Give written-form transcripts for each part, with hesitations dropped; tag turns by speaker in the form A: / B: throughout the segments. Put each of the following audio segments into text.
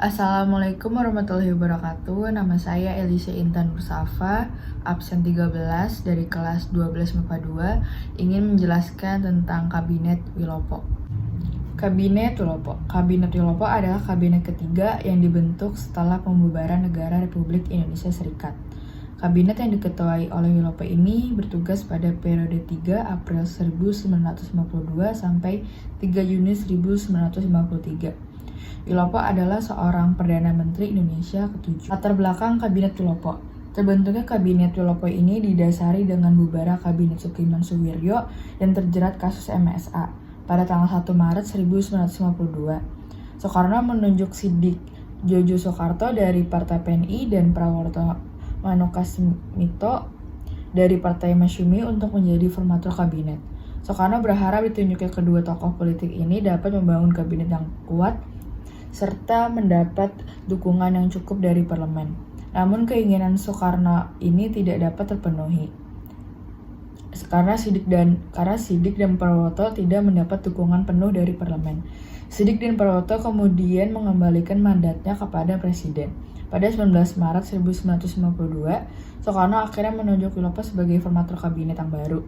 A: Assalamualaikum warahmatullahi wabarakatuh. Nama saya Elisa Intan Nursafa, absen 13 dari kelas 12 MIPA 2, ingin menjelaskan tentang Kabinet Wilopo. Kabinet Wilopo adalah kabinet ketiga yang dibentuk setelah pembubaran negara Republik Indonesia Serikat. Kabinet yang diketuai oleh Wilopo ini bertugas pada periode 3 April 1952 sampai 3 Juni 1953. Wilopo adalah seorang Perdana Menteri Indonesia ke-7. Latar belakang Kabinet Wilopo. Terbentuknya Kabinet Wilopo ini didasari dengan bubarnya Kabinet Sukiman Suwiryo dan terjerat kasus MSA pada tanggal 1 Maret 1952. Soekarno menunjuk Sidik Jojo Soekarto dari Partai PNI dan Praworto Manukasmito dari Partai Masyumi untuk menjadi formatur kabinet. Soekarno berharap ditunjuknya kedua tokoh politik ini dapat membangun kabinet yang kuat serta mendapat dukungan yang cukup dari parlemen. Namun keinginan Soekarno ini tidak dapat terpenuhi. Karena Sidik dan Prawoto tidak mendapat dukungan penuh dari parlemen. Sidik dan Prawoto kemudian mengembalikan mandatnya kepada presiden. Pada 19 Maret 1952, Soekarno akhirnya menunjuk Wilopo sebagai formatur kabinet yang baru.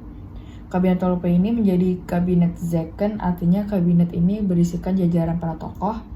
A: Kabinet Wilopo ini menjadi kabinet Zeken, artinya kabinet ini berisikan jajaran para tokoh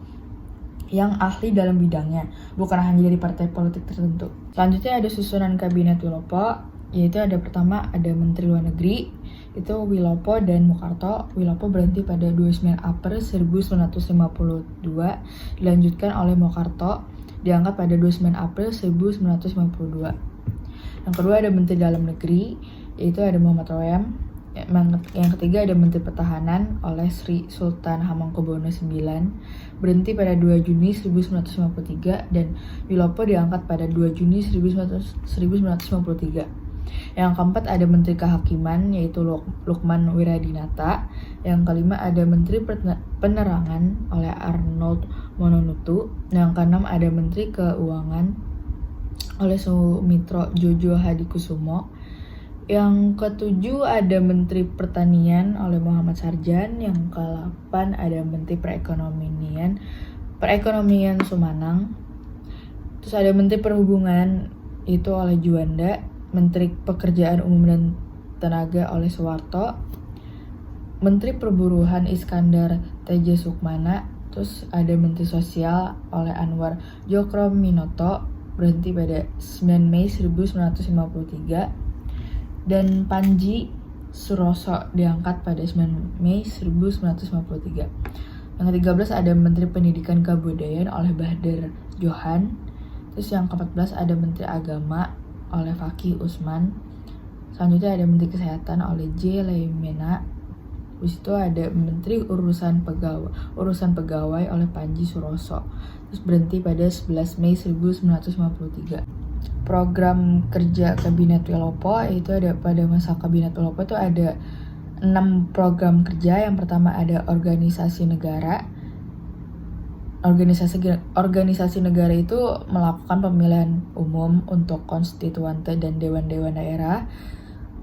A: yang ahli dalam bidangnya, bukan hanya dari partai politik tertentu. Selanjutnya ada susunan Kabinet Wilopo, yaitu pertama ada Menteri Luar Negeri, itu Wilopo dan Mukarto. Wilopo berhenti pada 29 April 1952, dilanjutkan oleh Mukarto, diangkat pada 29 April 1952. Yang kedua ada Menteri Dalam Negeri, yaitu ada Muhammad Royam. Yang ketiga ada Menteri Pertahanan oleh Sri Sultan Hamengkubuwono IX, berhenti pada 2 Juni 1953 dan Wilopo diangkat pada 2 Juni 1953. Yang keempat ada Menteri Kehakiman yaitu Lukman Wiradinata. Yang kelima ada Menteri Penerangan oleh Arnold Mononutu. Yang keenam ada Menteri Keuangan oleh Sumitro Jojo Hadikusumo. Yang ketujuh ada Menteri Pertanian oleh Muhammad Sarjan. Yang ke-8 ada Menteri Perekonomian Sumanang. Terus ada Menteri Perhubungan itu oleh Juanda. Menteri Pekerjaan Umum dan Tenaga oleh Soeharto. Menteri Perburuhan Iskandar Teja Sukmana. Terus ada Menteri Sosial oleh Anwar Djokroaminoto, berhenti pada 9 Mei 1953. Dan Panji Suroso diangkat pada 9 Mei 1953. Yang ke-13 ada Menteri Pendidikan Kebudayaan oleh Bahdar Johan. Terus yang ke-14 ada Menteri Agama oleh Fakih Usman. Selanjutnya ada Menteri Kesehatan oleh J. Leimena. Terus itu ada Menteri Urusan Pegawai oleh Panji Suroso. Terus berhenti pada 11 Mei 1953. Program kerja Kabinet Wilopo itu ada pada masa Kabinet Wilopo itu ada 6 program kerja. Yang pertama ada organisasi negara. Organisasi negara itu melakukan pemilihan umum untuk konstituante dan dewan-dewan daerah.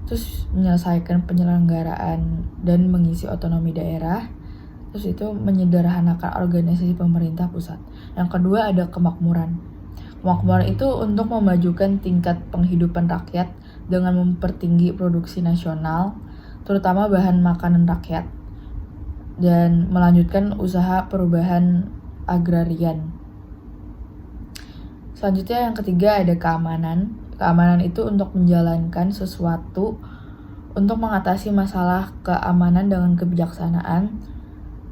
A: Terus menyelesaikan penyelenggaraan dan mengisi otonomi daerah. Terus itu menyederhanakan organisasi pemerintah pusat. Yang kedua ada kemakmuran. Kemakmuran itu untuk memajukan tingkat penghidupan rakyat dengan mempertinggi produksi nasional, terutama bahan makanan rakyat, dan melanjutkan usaha perubahan agrarian. Selanjutnya yang ketiga ada keamanan. Keamanan itu untuk menjalankan sesuatu untuk mengatasi masalah keamanan dengan kebijaksanaan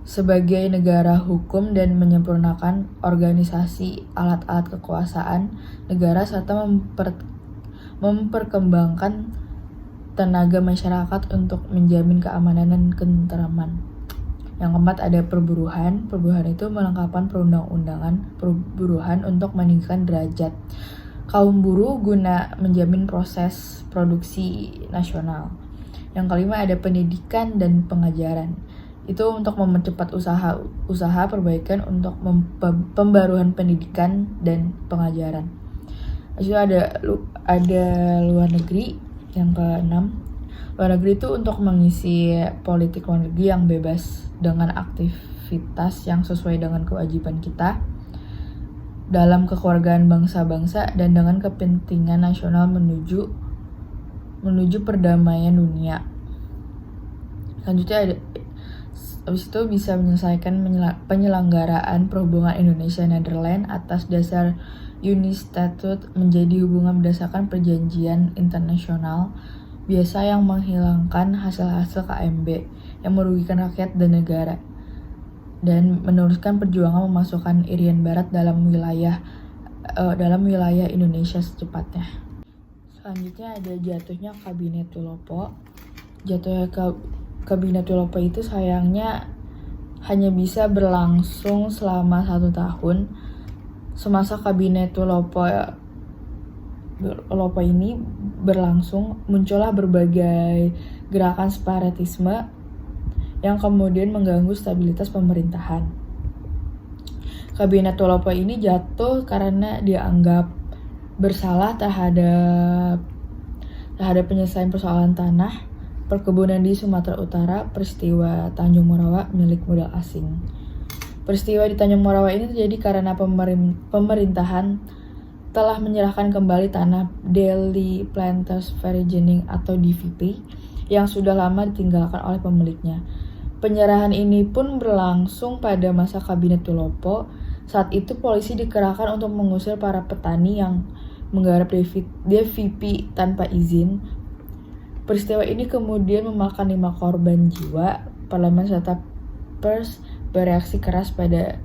A: sebagai negara hukum dan menyempurnakan organisasi alat-alat kekuasaan negara serta memperkembangkan tenaga masyarakat untuk menjamin keamanan dan ketenteraman. Yang keempat ada perburuhan. Perburuhan itu melengkapi perundang-undangan perburuhan untuk meningkatkan derajat kaum buruh guna menjamin proses produksi nasional. Yang kelima ada pendidikan dan pengajaran. Itu untuk mempercepat usaha perbaikan untuk pembaruan pendidikan dan pengajaran. Lalu ada luar negeri. Yang keenam, luar negeri itu untuk mengisi politik luar negeri yang bebas dengan aktivitas yang sesuai dengan kewajiban kita. dalam kekeluargaan bangsa-bangsa dan dengan kepentingan nasional menuju perdamaian dunia. Selanjutnya habis itu bisa menyelesaikan penyelenggaraan perhubungan Indonesia-Nederland atas dasar Unistatute menjadi hubungan berdasarkan perjanjian internasional biasa yang menghilangkan hasil-hasil KMB yang merugikan rakyat dan negara, dan meneruskan perjuangan memasukkan Irian Barat dalam wilayah Indonesia secepatnya. Selanjutnya ada jatuhnya Kabinet Wilopo. Jatuhnya Kabinet Wilopo itu sayangnya hanya bisa berlangsung selama 1 tahun. Semasa Kabinet Wilopo ini berlangsung, muncullah berbagai gerakan separatisme yang kemudian mengganggu stabilitas pemerintahan. Kabinet Wilopo ini jatuh karena dianggap bersalah terhadap penyelesaian persoalan tanah perkebunan di Sumatera Utara, peristiwa Tanjung Morawa milik modal asing. Peristiwa di Tanjung Morawa ini terjadi karena pemerintahan telah menyerahkan kembali tanah Delhi Planters Vereeniging atau DVP yang sudah lama ditinggalkan oleh pemiliknya. Penyerahan ini pun berlangsung pada masa Kabinet Wilopo. Saat itu polisi dikerahkan untuk mengusir para petani yang menggarap DVP tanpa izin. Peristiwa ini kemudian memakan 5 korban jiwa. Parlemen serta pers bereaksi keras pada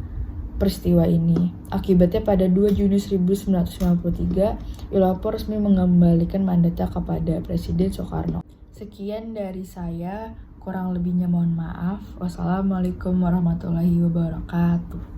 A: peristiwa ini. Akibatnya pada 2 Juni 1953, Wilopo resmi mengembalikan mandatnya kepada Presiden Soekarno. Sekian dari saya, kurang lebihnya mohon maaf. Wassalamualaikum warahmatullahi wabarakatuh.